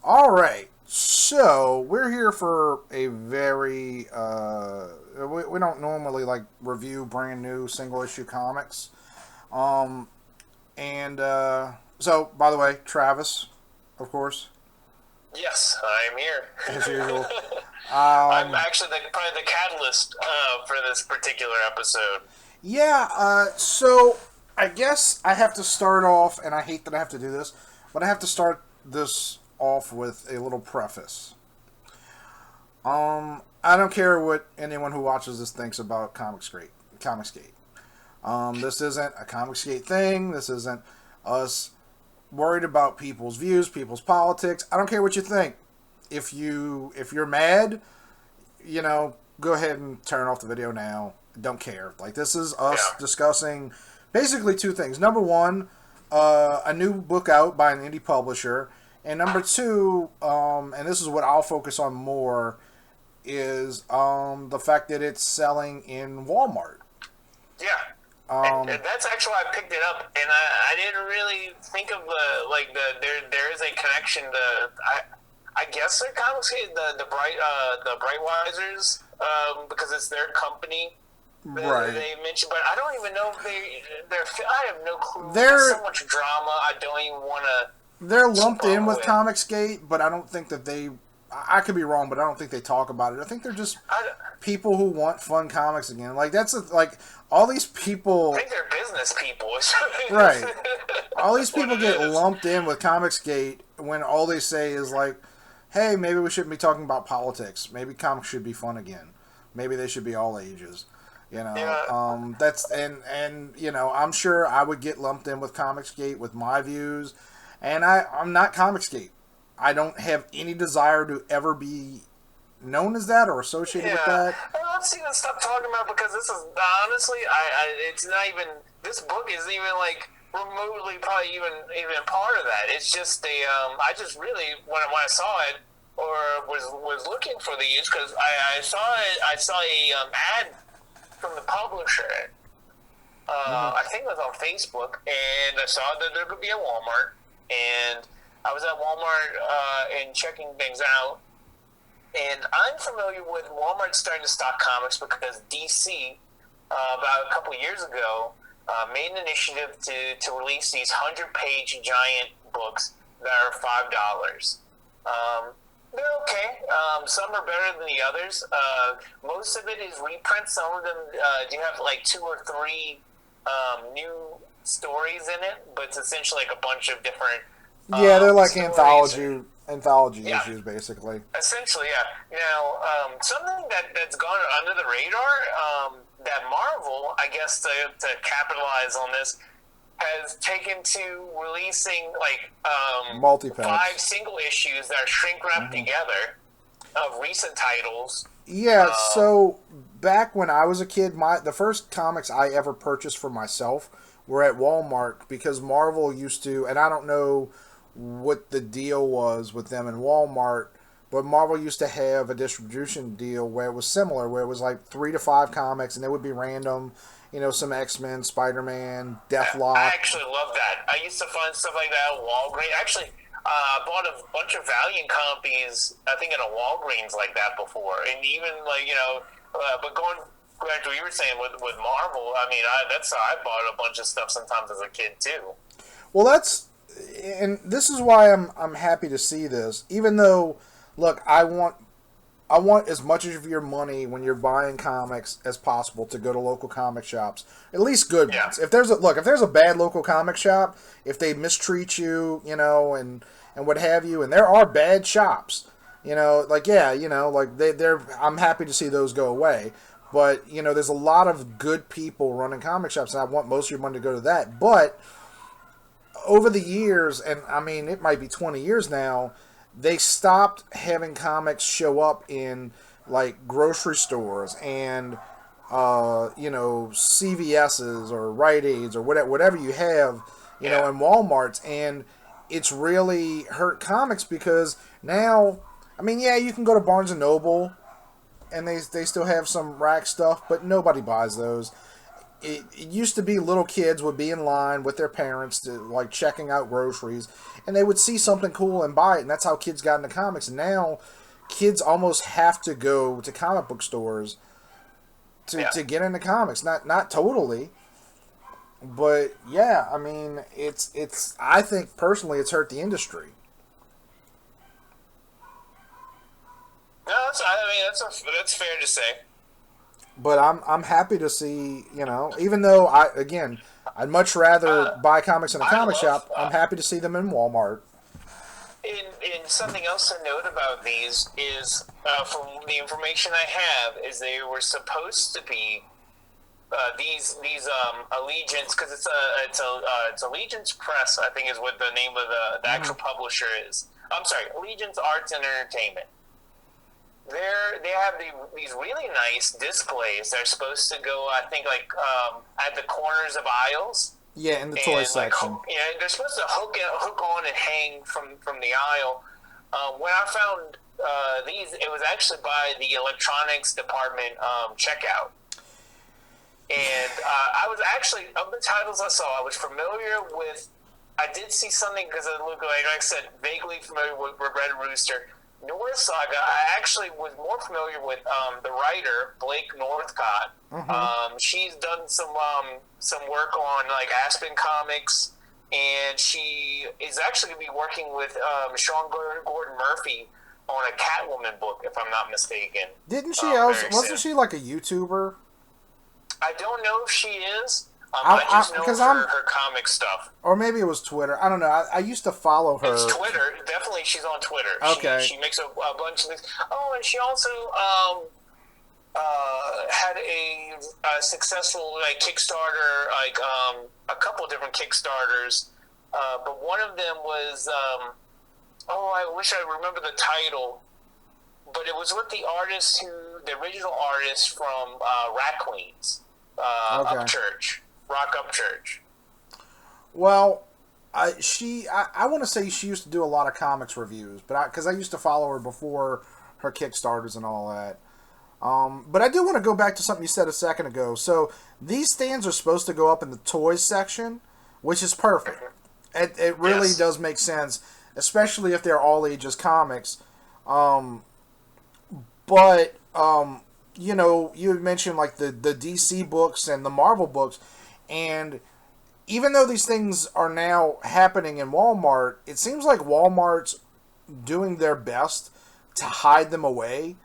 All right. So we're here for a very we don't normally like review brand new single issue comics. Um and so by the way, Travis, of course, Yes, I'm here. as usual. I'm Um actually probably the catalyst for this particular episode. yeah, so I guess I have to start off, and I hate that I have to do this, but I have to start this off with a little preface. I don't care what anyone who watches this thinks about Comicsgate. This isn't a Comicsgate thing. This isn't us worried about people's views, people's politics. I don't care what you think. If you're mad, go ahead and turn off the video now. Don't care. Like, this is us Yeah, discussing basically two things. Number one, a new book out by an indie publisher, and number two, and this is what I'll focus on more, is the fact that it's selling in Walmart. yeah, and Um, that's actually why I picked it up, and I didn't really think of there is a connection to I guess they're comics the Brightwisers because it's their company that right. they mentioned, but I don't even know if they're I have no clue. There's They're so much drama. I don't even want to they're keep lumped in up with with. Comicsgate, but I don't think that they. I could be wrong, but I don't think they talk about it. I think they're just I, people who want fun comics again. Like like all these I people, think they're business people. right? All these That's what people it get is. lumped in with Comicsgate when all they say is like, "Hey, maybe we shouldn't be talking about politics. Maybe comics should be fun again. Maybe they should be all ages." Yeah, That's and I'm sure I would get lumped in with Comicsgate with my views, and I'm not Comicsgate. I don't have any desire to ever be known as that or associated with yeah. that. Let's even stop talking about it because this is honestly, it's not even. This book isn't even like remotely probably even part of that. It's just I just really when I saw it or was looking for these because I saw it. I saw a ad from the publisher. Hmm. I think it was on Facebook, and I saw that there could be a Walmart, and I was at Walmart and checking things out. And I'm familiar with Walmart starting to stock comics because DC, about a couple of years ago, made an initiative to release these 100-page giant books that are $5. They're okay. Some are better than the others. Most of it is reprints. Some of them do have like two or three new stories in it, but it's essentially like a bunch of different Yeah, they're like stories. anthology Yeah, issues basically. essentially, yeah. Now, something that's gone under the radar that Marvel, I guess, to capitalize on this, has taken to releasing like Multi five packs. single issues that are shrink wrapped Hmm. together of recent titles. Yeah, Um, so back when I was a kid, the first comics I ever purchased for myself were at Walmart because Marvel used to, and I don't know what the deal was with them in Walmart, but Marvel used to have a distribution deal where it was similar, where it was like 3 to 5 comics, and they would be random, some X Men, Spider Man, I Deathlock. actually love that. I used to find stuff like that at Walgreens. Actually, I bought a bunch of Valiant copies, I think, in a Walgreens like that before. And even, like, but going back to what you were saying with Marvel, I mean, I bought a bunch of stuff sometimes as a kid, too. Well, and this is why I'm happy to see this, even though, look, I want as much of your money when you're buying comics as possible to go to local comic shops, at least good Yeah. ones. If there's a bad local comic shop, if they mistreat you, and what have you, and there are bad shops, like yeah, like they're I'm happy to see those go away. But there's a lot of good people running comic shops, and I want most of your money to go to that. But over the years, and I mean it might be 20 years now, they stopped having comics show up in like grocery stores and CVS's or Rite Aids or whatever you have, Yeah. in Walmart's, and it's really hurt comics because now, I mean, yeah, you can go to Barnes and Noble and they still have some rack stuff, but nobody buys those. it used to be little kids would be in line with their parents to like checking out groceries, and they would see something cool and buy it, and that's how kids got into comics. And now kids almost have to go to comic book stores to get into comics. Not totally, but yeah, I mean it's I think personally it's hurt the industry. No, that's fair to say. But I'm happy to see, even though I'd much rather buy comics in a I comic love shop. I'm happy to see them in Walmart. in something else to note about these is from the information I have is they were supposed to be these Allegiance, because it's Allegiance Press, I think is what the name of the actual publisher is. I'm sorry, Allegiance Arts and Entertainment. They have these really nice displays. They're supposed to go, I think, like at the corners of aisles. Yeah, in the toy section. They're supposed to hook on and hang from the aisle. When I found these, it was actually by the electronics department checkout. And I was actually, of the titles I saw, I was familiar with. I did see something because it looked like I said, vaguely familiar with Red Rooster. Norahs Saga, I actually was more familiar with the writer, Blake Northcott. Mm-hmm. She's done some work on like Aspen Comics, and she is actually going to be working with Sean Gordon Murphy on a Catwoman book, if I'm not mistaken. Didn't she? Wasn't she like a YouTuber? I don't know if she is. I just know her comic stuff. Or maybe it was Twitter. I don't know. I used to follow her. It's Twitter. Definitely, she's on Twitter. Okay. She makes a bunch of things. Oh, and she also had a successful like Kickstarter, like a couple of different Kickstarters. But one of them was, I wish I remember the title. But it was with the original artist from Rat Queens, Upchurch. Rock Upchurch. Well, I want to say she used to do a lot of comics reviews, but because I used to follow her before her Kickstarters and all that. But I do want to go back to something you said a second ago. So these stands are supposed to go up in the toys section, which is perfect. It really does make sense, especially if they're all ages comics. But you had mentioned like the DC books and the Marvel books. And even though these things are now happening in Walmart, it seems like Walmart's doing their best to hide them away.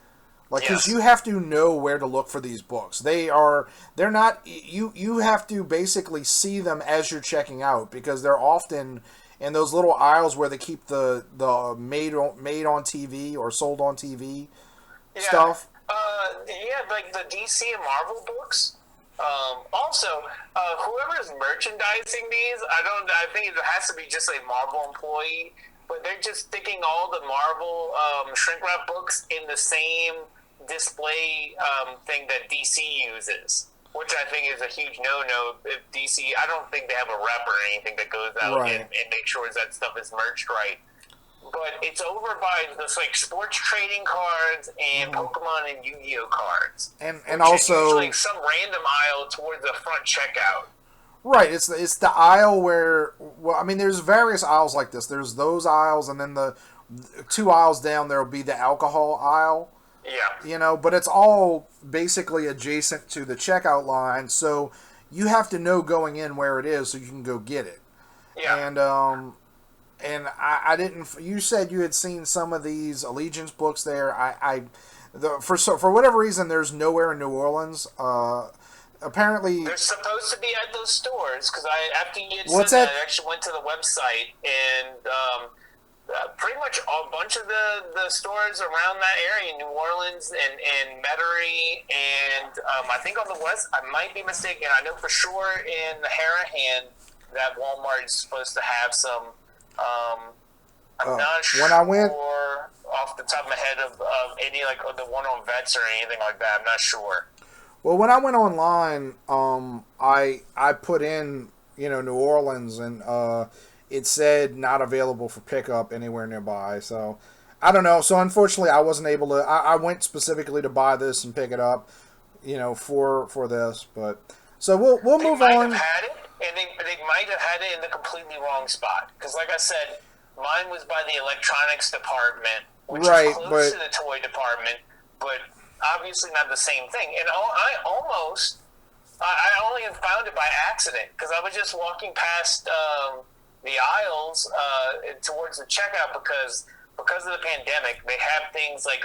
Like, because you have to know where to look for these books. They're not, you have to basically see them as you're checking out, because they're often in those little aisles where they keep the made on TV or sold on TV stuff. Like the DC and Marvel books. Also, whoever is merchandising these, I think it has to be just a Marvel employee, but they're just sticking all the Marvel shrink wrap books in the same display thing that DC uses, which I think is a huge no-no. If DC, I don't think they have a rep or anything that goes out and makes sure that stuff is merged right. But it's over by this like sports trading cards and Pokemon and Yu-Gi-Oh cards, and also usually some random aisle towards the front checkout. Right, it's the aisle where there's various aisles like this. There's those aisles, and then the 2 aisles down there will be the alcohol aisle. Yeah, but it's all basically adjacent to the checkout line, so you have to know going in where it is so you can go get it. Yeah, and I didn't. You said you had seen some of these Allegiance books there. For whatever reason, there's nowhere in New Orleans. Apparently, they're supposed to be at those stores because after you had said that, I actually went to the website and pretty much a bunch of the stores around that area, New Orleans and Metairie, and I think on the west. I might be mistaken. I know for sure in the Harahan that Walmart is supposed to have some. I'm not sure when I went off the top of my head of any like the one on Vets or anything like that. I'm not sure. Well, when I went online, I put in New Orleans, and it said not available for pickup anywhere nearby. So I don't know. So unfortunately, I wasn't able to. I went specifically to buy this and pick it up, for this. But So we'll They move might have on. had it, and they might have had it in the completely wrong spot. Because, like I said, mine was by the electronics department, which is Right, close but to the toy department, but obviously not the same thing. And I only found it by accident because I was just walking past the aisles towards the checkout because of the pandemic. They have things like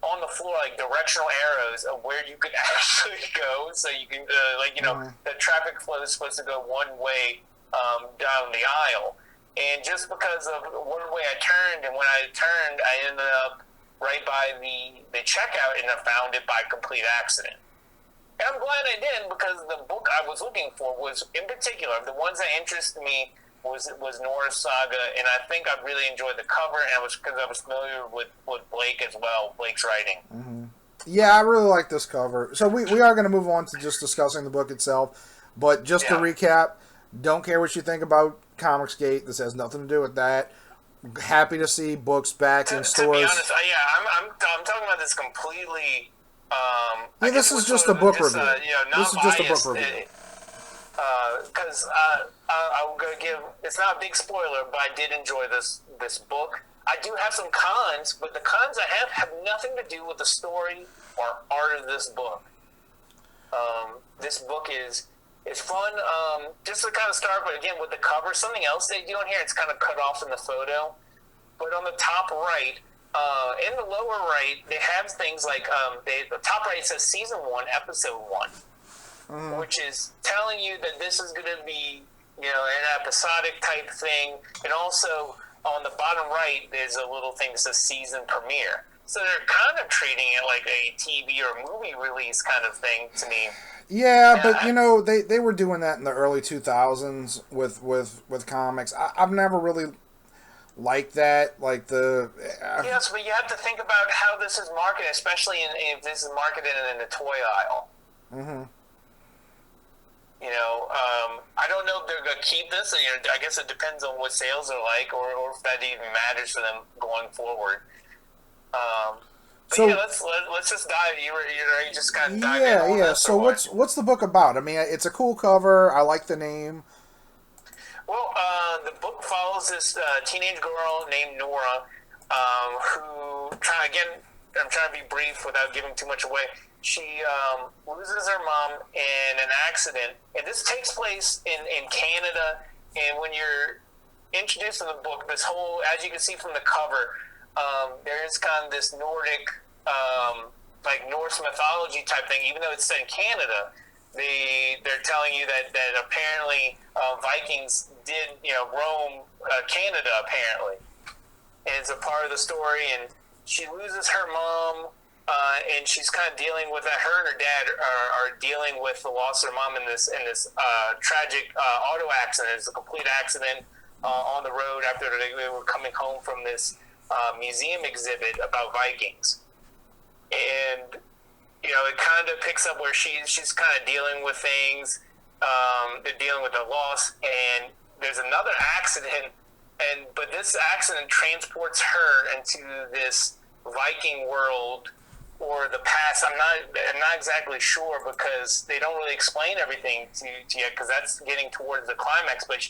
on the floor, like directional arrows of where you can actually go. So you can, the traffic flow is supposed to go one way down the aisle. And just because of one way I turned, and when I turned, I ended up right by the checkout, and I found it by complete accident. And I'm glad I did because the book I was looking for was, in particular, the ones that interested me was Norahs Saga, and I think I really enjoyed the cover, and because I was familiar with Blake as well, Blake's writing. Mm-hmm. Yeah, I really like this cover. So we are going to move on to just discussing the book itself. But just to recap, don't care what you think about Comicsgate. This has nothing to do with that. Happy to see books back in stores. To be honest, I'm talking about this completely. This is just a book review. This is just a book review. Because I'm going to give, it's not a big spoiler, but I did enjoy this book. I do have some cons, but the cons I have nothing to do with the story or art of this book. This book is fun. Just to kind of start, but again, with the cover, something else they do on here, it's kind of cut off in the photo. But on the top right, in the lower right, they have things like, the top right says Season 1, Episode 1. Mm-hmm. Which is telling you that this is going to be, an episodic type thing. And also, on the bottom right, there's a little thing that says season premiere. So they're kind of treating it like a TV or movie release kind of thing to me. Yeah, but, they were doing that in the early 2000s with comics. I've never really liked that. Like yes, but you have to think about how this is marketed, especially if this is marketed in the toy aisle. Mm-hmm. I don't know if they're going to keep this. I guess it depends on what sales are like, or if that even matters for them going forward. Let's just dive. You just kind of dive in. Yeah. So what's the book about? I mean, it's a cool cover. I like the name. Well, the book follows this teenage girl named Norah, who I'm trying to be brief without giving too much away. She loses her mom in an accident, and this takes place in Canada. And when you're introduced to the book, this whole, as you can see from the cover, there is kind of this Nordic, like Norse mythology type thing. Even though it's set in Canada, they're telling you that apparently Vikings did roam Canada apparently, and it's a part of the story. And she loses her mom. And she's kind of dealing with that. Her and her dad are dealing with the loss of their mom in this tragic auto accident. It's a complete accident on the road after they were coming home from this museum exhibit about Vikings. And it kind of picks up where she's kind of dealing with things. They're dealing with the loss, and there's another accident. But this accident transports her into this Viking world. Or the past, I'm not exactly sure because they don't really explain everything to you because that's getting towards the climax. But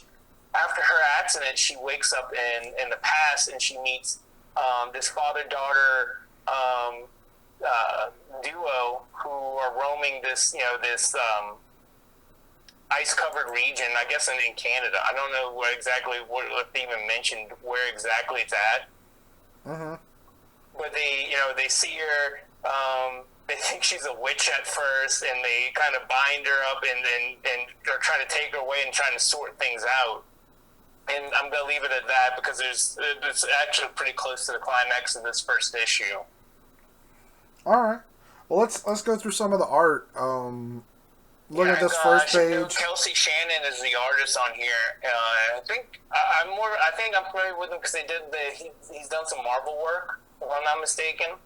after her accident, she wakes up in the past and she meets this father-daughter duo who are roaming this ice-covered region. I guess in Canada. I don't know what they even mentioned where exactly it's at. Mm-hmm. But they see her. They think she's a witch at first, and they kind of bind her up, and they're trying to take her away and trying to sort things out. And I'm going to leave it at that because it's actually pretty close to the climax of this first issue. All right. Well, let's go through some of the art. Look at this first page. Kelsey Shannon is the artist on here. I think I'm familiar with him because he's done some Marvel work, if I'm not mistaken.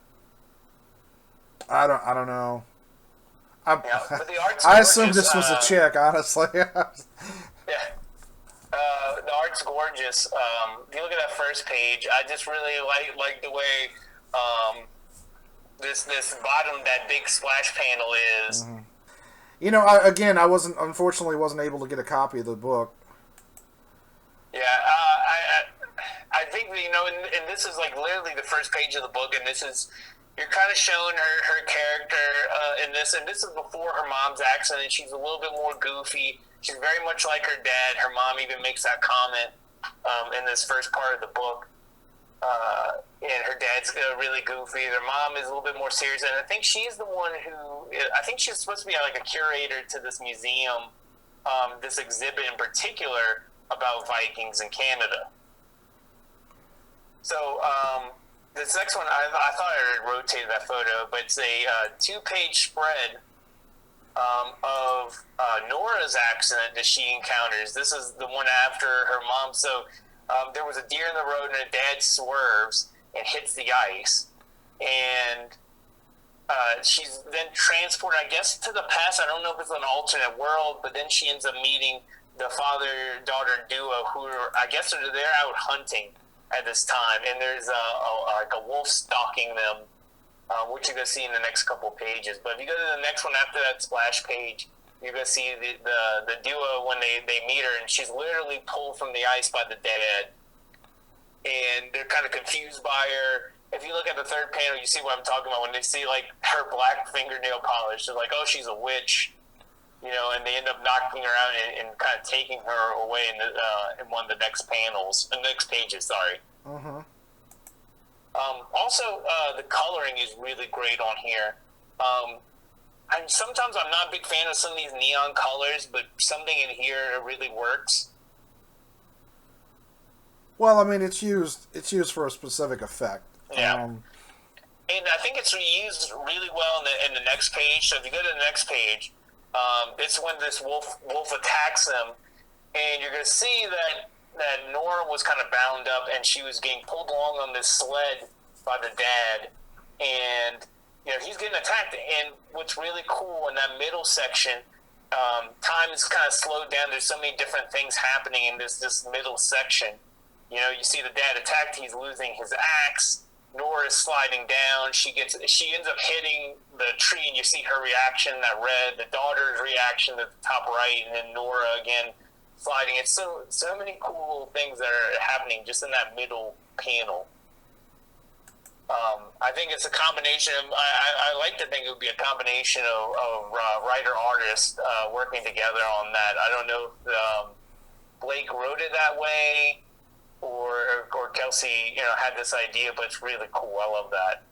I don't know. But the art's I assumed this was a chick, honestly. Yeah. The art's gorgeous. If you look at that first page, I just really like the way this bottom, that big splash panel is. Mm-hmm. I unfortunately wasn't able to get a copy of the book. Yeah, I think and this is like literally the first page of the book, and this is you're kind of showing her character in this, and this is before her mom's accident. She's a little bit more goofy. She's very much like her dad. Her mom even makes that comment in this first part of the book. And her dad's really goofy. Their mom is a little bit more serious, and I think she's the one who. I think she's supposed to be like a curator to this museum, this exhibit in particular about Vikings in Canada. So this next one, I thought I had rotated that photo, but it's a 2-page spread of Norah's accident that she encounters. This is the one after her mom. So there was a deer in the road, and her dad swerves and hits the ice, and she's then transported, I guess, to the past. I don't know if it's an alternate world, but then she ends up meeting the father-daughter duo who are, I guess, they're out hunting at this time, and there's like a wolf stalking them, which you're going to see in the next couple pages. But if you go to the next one after that splash page, you're going to see the duo when they meet her, and she's literally pulled from the ice by the dad, and they're kind of confused by her. If you look at the third panel, you see what I'm talking about. When they see like her black fingernail polish, they're like, "Oh, she's a witch," and they end up knocking her out and kind of taking her away in one of the next pages. Sorry. Mm-hmm. Also, the coloring is really great on here. Sometimes I'm not a big fan of some of these neon colors, but something in here really works. Well, I mean, it's used for a specific effect. Yeah. And I think it's used really well in the next page. So if you go to the next page, it's when this wolf attacks them, and you're going to see that Norah was kind of bound up, and she was getting pulled along on this sled by the dad, and he's getting attacked. And what's really cool in that middle section, time is kind of slowed down. There's so many different things happening in this middle section. You see the dad attacked. He's losing his axe. Norah is sliding down. She ends up hitting the tree, and you see her reaction, that red. The daughter's reaction at the top right, and then Norah again sliding. It's so many cool things that are happening just in that middle panel. I think it's a combination of. I like to think it would be a combination of writer artists working together on that. I don't know if Blake wrote it that way, or Kelsey, had this idea, but it's really cool. I love that.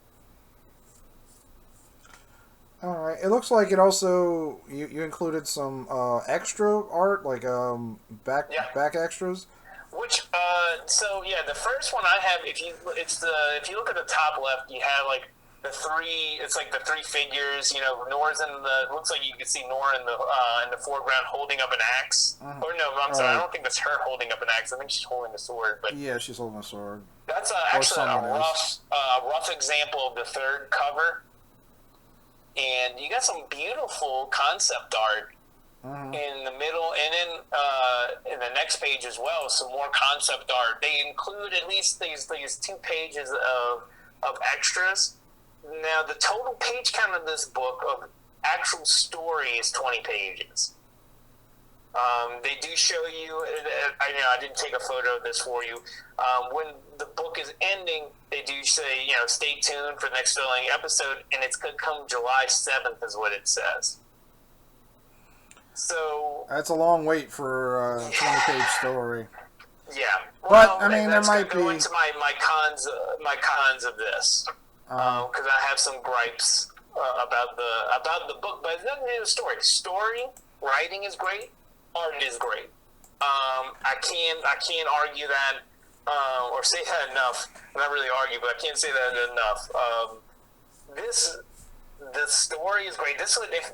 All right. It looks like it also you included some extra art, like back extras. Which the first one I have, if you look at the top left, you have like the three figures. Norah's looks like you can see Norah in the foreground holding up an axe. Mm-hmm. Or no, I'm sorry, I don't think that's her holding up an axe. I think she's holding a sword. But yeah, she's holding a sword. That's actually a rough example of the third cover. And you got some beautiful concept art in the middle, and then in the next page as well, some more concept art. They include at least these 2 pages of extras. Now, the total page count of this book of actual story is 20 pages. They do show you, I didn't take a photo of this for you. When the book is ending, they do say, stay tuned for the next filling episode, and it's going to come July 7th is what it says. So that's a long wait for a 20-page story. Yeah. Well, but, I mean, there might be... into my cons of this. Because I have some gripes about the book, but it's nothing to do with the story. Story, writing is great. Art is great. I can't argue that or say that enough. Not really argue, but I can't say that enough. The story is great. This would, if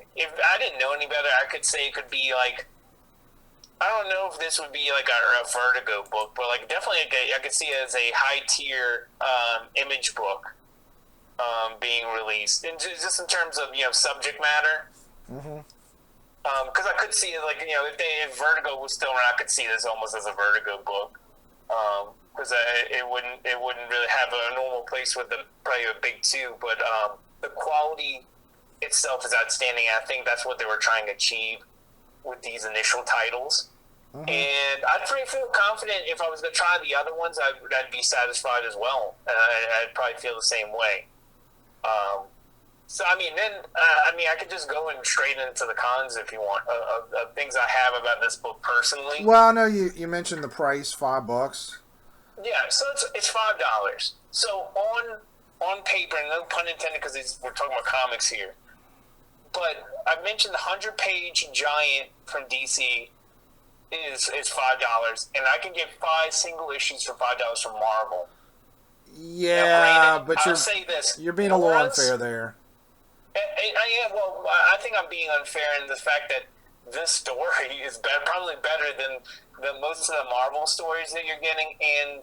I didn't know any better, I could say it could be like, I don't know if this would be like a Vertigo book, but like definitely I could see it as a high tier Image book being released, and just in terms of subject matter. Mm-hmm. Because I could see it like if Vertigo was still around, I could see this almost as a Vertigo book. Because it wouldn't really have a normal place with probably a big 2, but the quality itself is outstanding. I think that's what they were trying to achieve with these initial titles. Mm-hmm. And I'd pretty feel confident if I was going to try the other ones, I'd be satisfied as well. I'd probably feel the same way. So, I mean, then, I could just go straight into the cons if you want, of things I have about this book personally. Well, I know you mentioned the price, $5. Yeah, so it's $5. So on paper, and no pun intended because we're talking about comics here, but I mentioned the 100-page giant from DC is $5, and I can get 5 single issues for $5 from Marvel. Yeah, now, granted, but I'll say this: you're being a little unfair there. I am. Well, I think I'm being unfair in the fact that this story is probably better than most of the Marvel stories that you're getting, and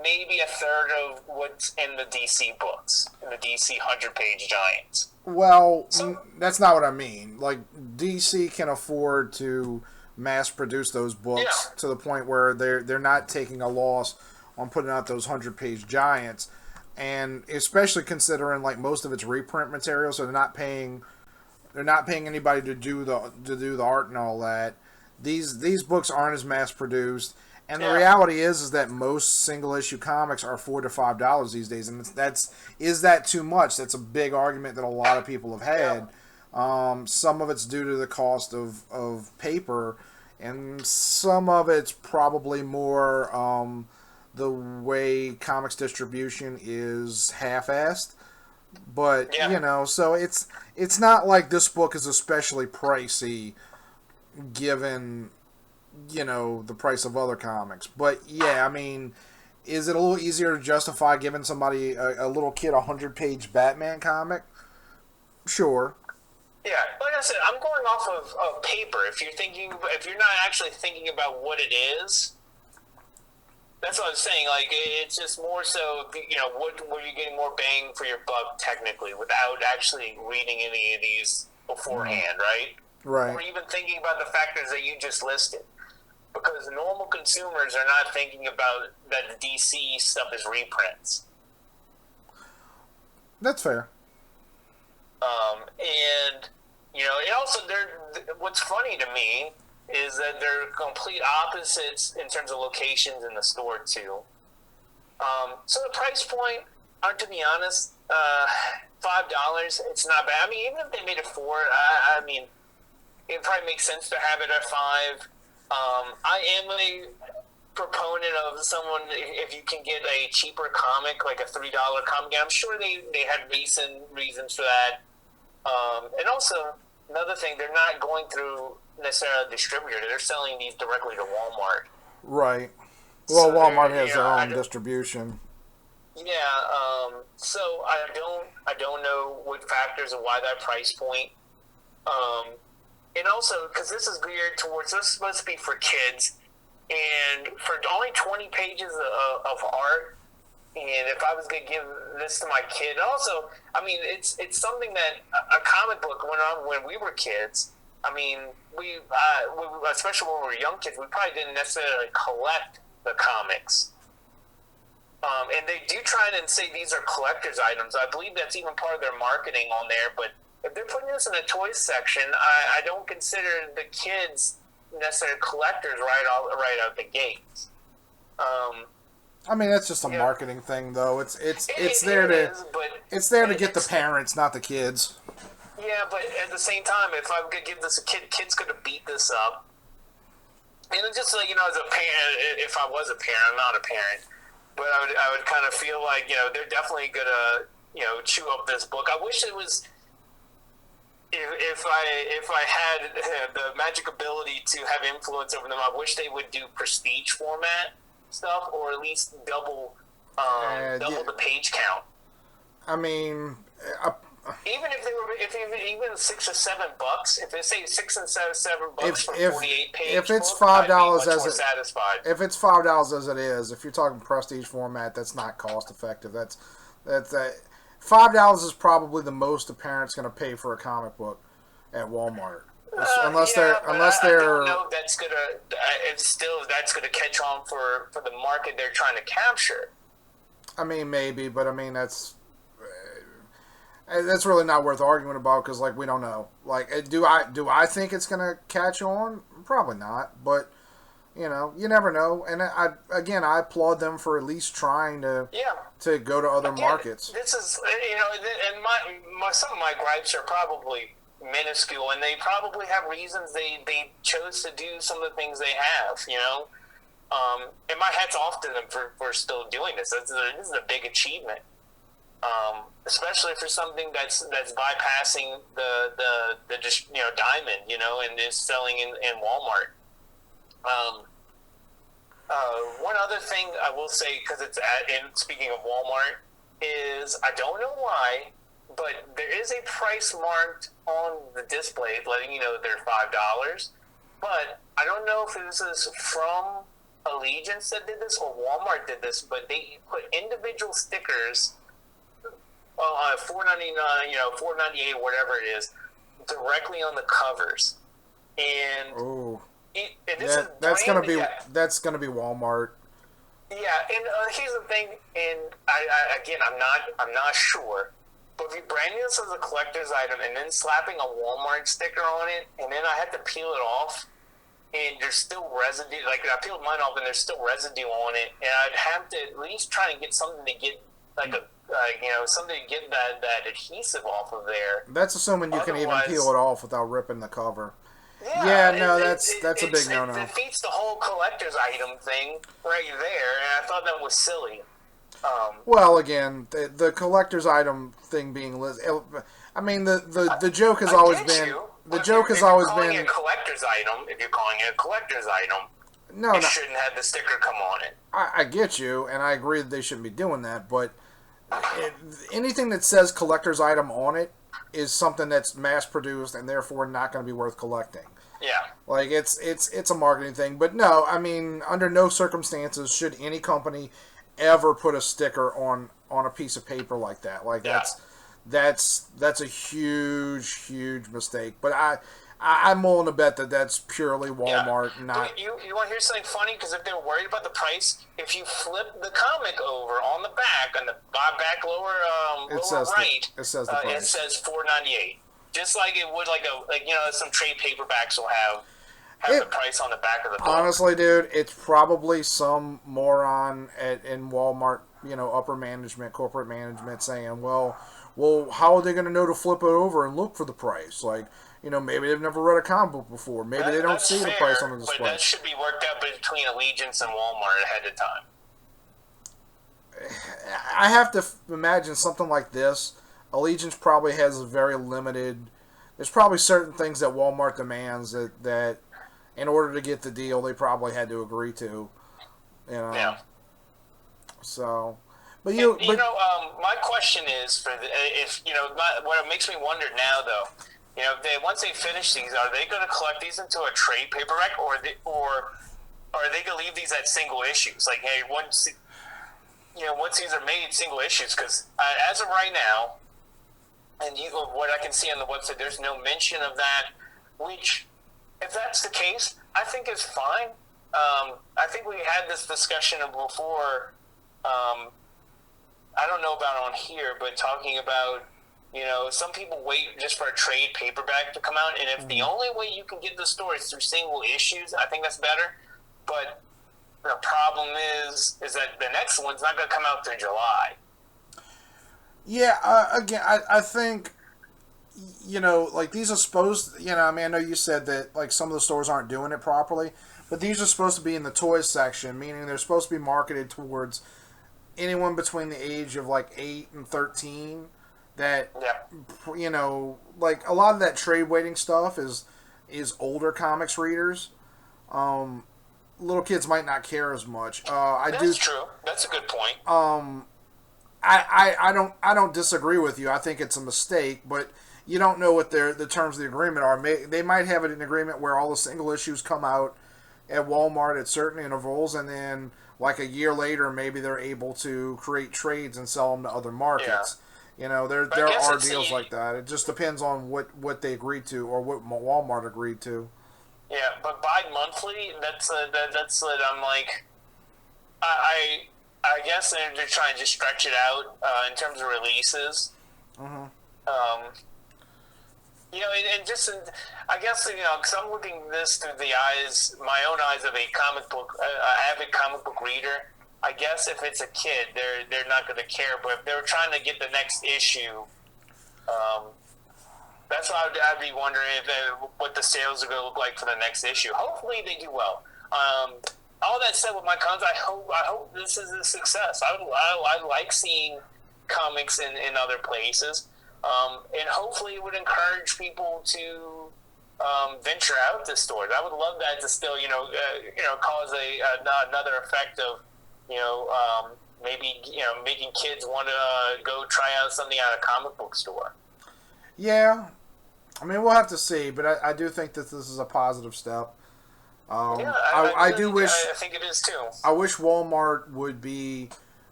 maybe a third of what's in the DC books, in the DC 100-page giants. Well, that's not what I mean. Like, DC can afford to mass produce those books to the point where they're not taking a loss on putting out those 100-page giants, and especially considering like most of it's reprint material, so they're not paying anybody to do the art and all that. These books aren't as mass produced, and the reality is that most single issue comics are $4 to $5 these days, and is that too much? That's a big argument that a lot of people have had. Some of it's due to the cost of paper, and some of it's probably more the way comics distribution is half-assed. But so it's not like this book is especially pricey given the price of other comics. But I mean, is it a little easier to justify giving somebody a little kid a 100-page Batman comic? Sure. Yeah, like I said, I'm going off of paper. If you're not actually thinking about what it is, that's what I was saying. Like, it's just more so, what were you getting more bang for your buck technically without actually reading any of these beforehand, right? Right. Or even thinking about the factors that you just listed. Because normal consumers are not thinking about that the DC stuff is reprints. That's fair. And, it also, what's funny to me is that they're complete opposites in terms of locations in the store, too. So the price point, to be honest, $5, it's not bad. I mean, even if they made it $4, I mean, it probably makes sense to have it at $5. I am a proponent of someone, if you can get a cheaper comic, like a $3 comic, I'm sure they had reasons for that. And also, another thing, they're not going through necessarily a distributor. They're selling these directly to Walmart. Right. Well, so Walmart has their own distribution. Yeah. So I don't know what factors and why that price point. And also, because this is geared towards, this is supposed to be for kids, and for only 20 pages of art, and if I was going to give this to my kid, also, I mean, it's something that a comic book went on when we were kids. I mean, we especially when we were young kids, we probably didn't necessarily collect the comics. And they do try and say these are collector's items. I believe that's even part of their marketing on there, but if they're putting this in a toys section, I don't consider the kids necessarily collectors right out the gates. I mean, that's just a marketing thing, though. It's there to get the parents, not the kids. Yeah, but at the same time, if I'm gonna give this a kid's gonna beat this up. And just like as a parent, if I was a parent, I'm not a parent, but I would kind of feel like they're definitely gonna chew up this book. I wish it was. If I had the magic ability to have influence over them, I wish they would do prestige format stuff, or at least double the page count. I mean, even if $6 or $7, if they say $6 and $7 for 48 pages, if it's $5 satisfied. If it's $5 as it is, if you're talking prestige format, that's not cost effective. That's $5 is probably the most a parent's going to pay for a comic book at Walmart, unless they're. I don't know if that's gonna catch on for the market they're trying to capture. I mean, maybe, but I mean that's. That's really not worth arguing about because like we don't know. Like, do I think it's gonna catch on? Probably not, but you never know. And I applaud them for at least trying to Yeah. go to other Again, markets. this is and my some of my gripes are probably minuscule, and they probably have reasons they chose to do some of the things they have. And my hat's off to them for still doing this. This is a big achievement, especially for something that's bypassing the just diamond, and is selling in Walmart. One other thing I will say, because speaking of Walmart, is I don't know why, but there is a price marked on the display letting you know they're $5. But I don't know if this is from Allegiance that did this or Walmart did this, but they put individual stickers on $4.99, $4.98, whatever it is, directly on the covers. And Oh, that's gonna be Walmart. Yeah, and here's the thing, and I'm not sure, but if you brand this as a collector's item and then slapping a Walmart sticker on it, and then I had to peel it off, and there's still residue. Like I peeled mine off, and there's still residue on it, and I'd have to at least try and get something to get something to get that adhesive off of there. That's assuming you can even peel it off without ripping the cover. Yeah, no, that's a big no-no. It defeats the whole collector's item thing right there, and I thought that was silly. Well, again, the collector's item thing being I mean, the joke has always been the joke has always been a collector's item. If you're calling it a collector's item, it shouldn't have the sticker come on it. I get you, and I agree that they shouldn't be doing that, but anything that says collector's item on it is something that's mass produced and therefore not going to be worth collecting. Yeah. Like it's a marketing thing, but no, I mean, under no circumstances should any company ever put a sticker on a piece of paper like that. Like that's a huge mistake. But I'm willing to bet that that's purely Walmart. Yeah. Not you want to hear something funny? Because if they're worried about the price, if you flip the comic over on the back, on the back lower right, it says the price. It says $4.98. Just like it would some trade paperbacks will have the price on the back of the book. Honestly, dude, it's probably some moron in Walmart, upper management, corporate management saying, well, how are they going to know to flip it over and look for the price? Like, maybe they've never read a comic book before. Maybe they don't see the price on the display. But that should be worked out between Allegiance and Walmart ahead of time. I have to imagine something like this. Allegiance probably has a very limited. There's probably certain things that Walmart demands that in order to get the deal, they probably had to agree to. Yeah. So, my question is what makes me wonder now though, once they finish these, are they going to collect these into a trade paperback, or are they going to leave these at single issues? Like, hey, once these are made single issues, because as of right now, and what I can see on the website, there's no mention of that, which, if that's the case, I think is fine. I think we had this discussion before, I don't know about on here, but talking about, some people wait just for a trade paperback to come out, and if the only way you can get the story is through single issues, I think that's better. But the problem is that the next one's not going to come out through July. Yeah, again, I think, like these are supposed, I mean, I know you said that like some of the stores aren't doing it properly, but these are supposed to be in the toys section, meaning they're supposed to be marketed towards anyone between the age of like 8 and 13 that, like a lot of that trade waiting stuff is older comics readers. Little kids might not care as much. That's true. That's a good point. I don't disagree with you. I think it's a mistake, but you don't know what the terms of the agreement are. They might have an agreement where all the single issues come out at Walmart at certain intervals, and then like a year later, maybe they're able to create trades and sell them to other markets. Yeah. There are deals like that. It just depends on what they agreed to or what Walmart agreed to. Yeah, but bi-monthly, that's I'm like, I guess they're trying to just stretch it out in terms of releases. Mm-hmm. Um, and just, I guess, because I'm looking this through the eyes, my own eyes of a comic book, avid comic book reader. I guess if it's a kid, they're not going to care. But if they're trying to get the next issue, that's why I'd be wondering what the sales are going to look like for the next issue. Hopefully, they do well. All that said, with my cons, I hope this is a success. I like seeing comics in other places. And hopefully it would encourage people to venture out to stores. I would love that to still, cause another effect of, maybe, making kids want to go try out something at a comic book store. Yeah, I mean, we'll have to see, but I do think that this is a positive step. I do wish. I think it is too. I wish Walmart would be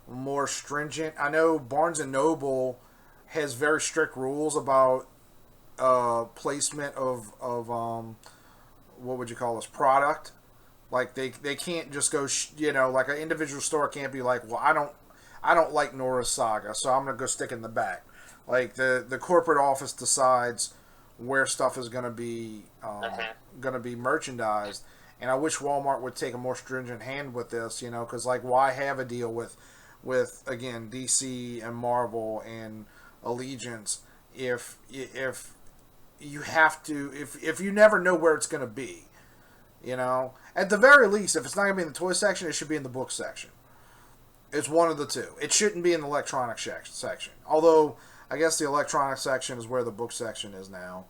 more stringent. I know Barnes and Noble has very strict rules about placement of what would you call this product. Like they can't just go like an individual store can't be like, well, I don't like Norahs Saga, so I'm gonna go stick in the back. Like the corporate office decides where stuff is gonna be merchandised, and I wish Walmart would take a more stringent hand with this, because like why have a deal with again DC and Marvel and Allegiance if you have to if you never know where it's going to be, at the very least, if it's not going to be in the toy section, it should be in the book section. It's one of the two. It shouldn't be in the electronic section, although I guess the electronic section is where the book section is now.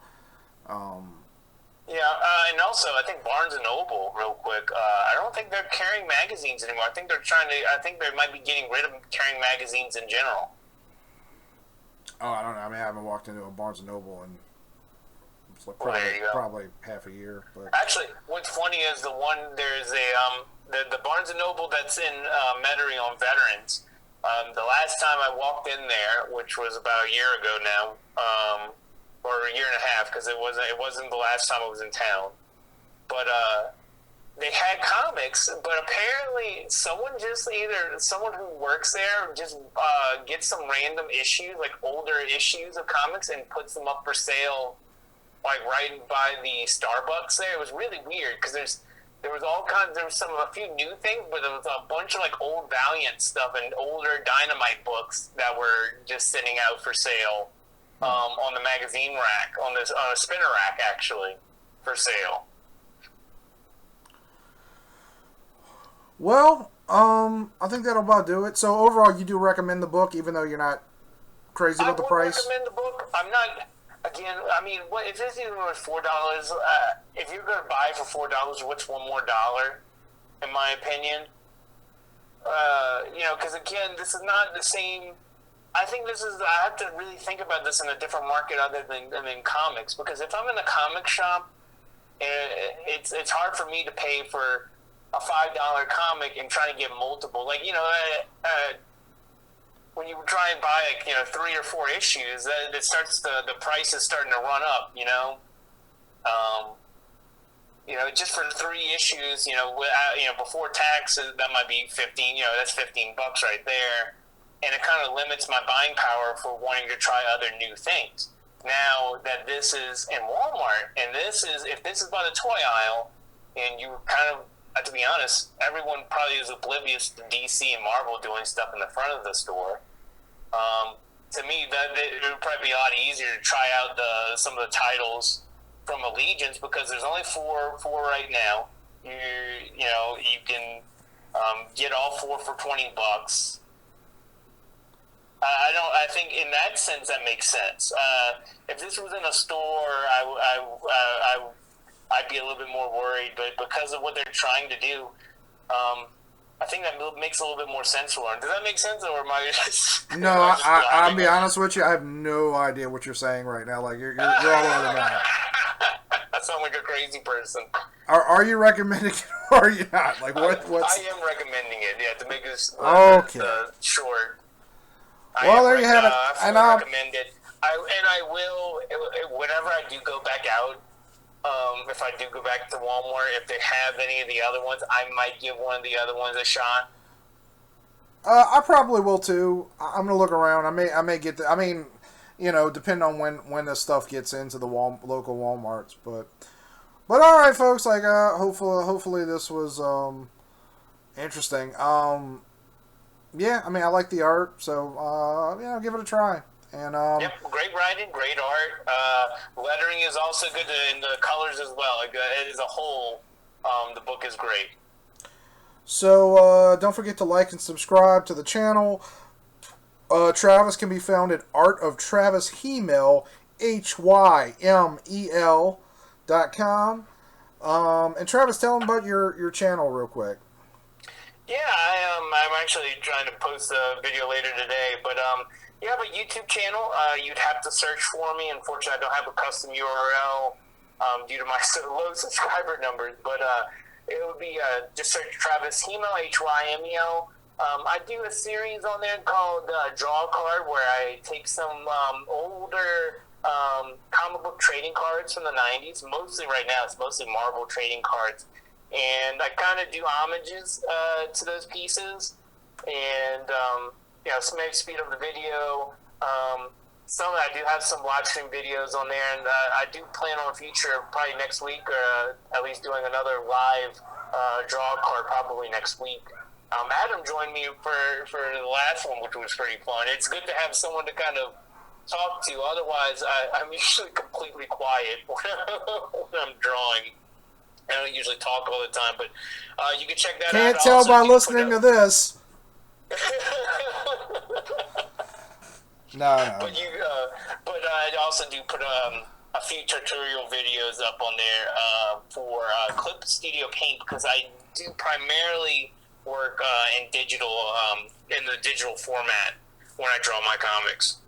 And also I think Barnes and Noble, real quick, I don't think they're carrying magazines anymore. I think they might be getting rid of carrying magazines in general. Oh, I don't know. I mean, I haven't walked into a Barnes and Noble in probably half a year. But actually, what's funny is there's the Barnes and Noble that's in Metairie on Veterans. The last time I walked in there, which was about a year ago now, or a year and a half, because it wasn't the last time I was in town, but they had comics, but apparently someone who works there just gets some random issues, like older issues of comics, and puts them up for sale, like right by the Starbucks there. It was really weird because there was a few new things, but there was a bunch of like old Valiant stuff and older Dynamite books that were just sitting out for sale on the magazine rack, on a spinner rack actually, for sale. Well, I think that'll about do it. So overall, you do recommend the book, even though you're not crazy about the price? I would recommend the book. I'm not. Again, I mean, if this even was $4, if you're going to buy for $4, what's one more dollar? In my opinion, because again, this is not the same. I think I have to really think about this in a different market other than comics. Because if I'm in a comic shop, it's hard for me to pay for a $5 comic and try to get multiple. Like, when you try and buy 3 or 4 issues, the price is starting to run up. Just for 3 issues, before tax, that might be 15. That's $15 right there, and it kind of limits my buying power for wanting to try other new things. Now that this is in Walmart, and if this is by the toy aisle, and you kind of, to be honest, everyone probably is oblivious to DC and Marvel doing stuff in the front of the store. To me, it would probably be a lot easier to try out some of the titles from Allegiance, because there's only four right now. You can get all 4 for $20. I think in that sense that makes sense. If this was in a store, I'd be a little bit more worried, but because of what they're trying to do, I think that makes a little bit more sense for them. Does that make sense, or am I just... No, I'll be honest with you. I have no idea what you're saying right now. Like, you're all over the map. I sound like a crazy person. Are you recommending it, or are you not? Like, what's... I am recommending it, yeah, to make this short. Well, there you have it. And I recommend it. I will, whenever I do go back out, if I do go back to Walmart, if they have any of the other ones, I might give one of the other ones a shot. I probably will too. I'm gonna look around. I may get. I mean, depending on when this stuff gets into the local Walmarts. But all right, folks. Like, hopefully this was interesting. Yeah, I mean, I like the art, so give it a try. And yep, great writing, great art. Lettering is also good, and the colors as well. Like, as a whole, the book is great. So don't forget to like and subscribe to the channel. Travis can be found at Art of Travis Hymel, HYMEL.com. And Travis, tell them about your channel real quick. Yeah, I'm actually trying to post a video later today, but you have a YouTube channel. You'd have to search for me. Unfortunately, I don't have a custom URL due to my low subscriber numbers, but it would be just search Travis Hymel, HYMEL. I do a series on there called Draw Card, where I take some older comic book trading cards from the 90s. Mostly right now, it's mostly Marvel trading cards. And I kind of do homages to those pieces. And, some speed of the video. I do have some live stream videos on there. And I do plan on future, probably next week, or at least doing another live draw card probably next week. Adam joined me for the last one, which was pretty fun. It's good to have someone to kind of talk to. Otherwise, I'm usually completely quiet when I'm drawing. I don't usually talk all the time, but you can check that out. Can't tell by listening to this. No. But I also do put a few tutorial videos up on there for Clip Studio Paint, because I do primarily work in the digital format when I draw my comics.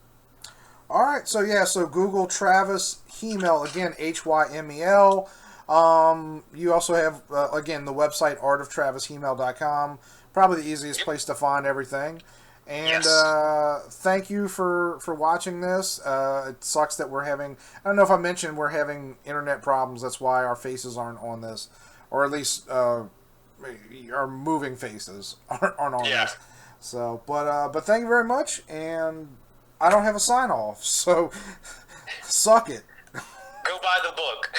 All right, so Google Travis Hymel, again, HYMEL. You also have again the website artoftravishymel.com, probably the easiest place to find everything. And thank you for watching this. It sucks that we're having, I don't know if I mentioned we're having internet problems. That's why our faces aren't on this, or at least our moving faces aren't on this. So, but thank you very much. And I don't have a sign off, so suck it. Go buy the book.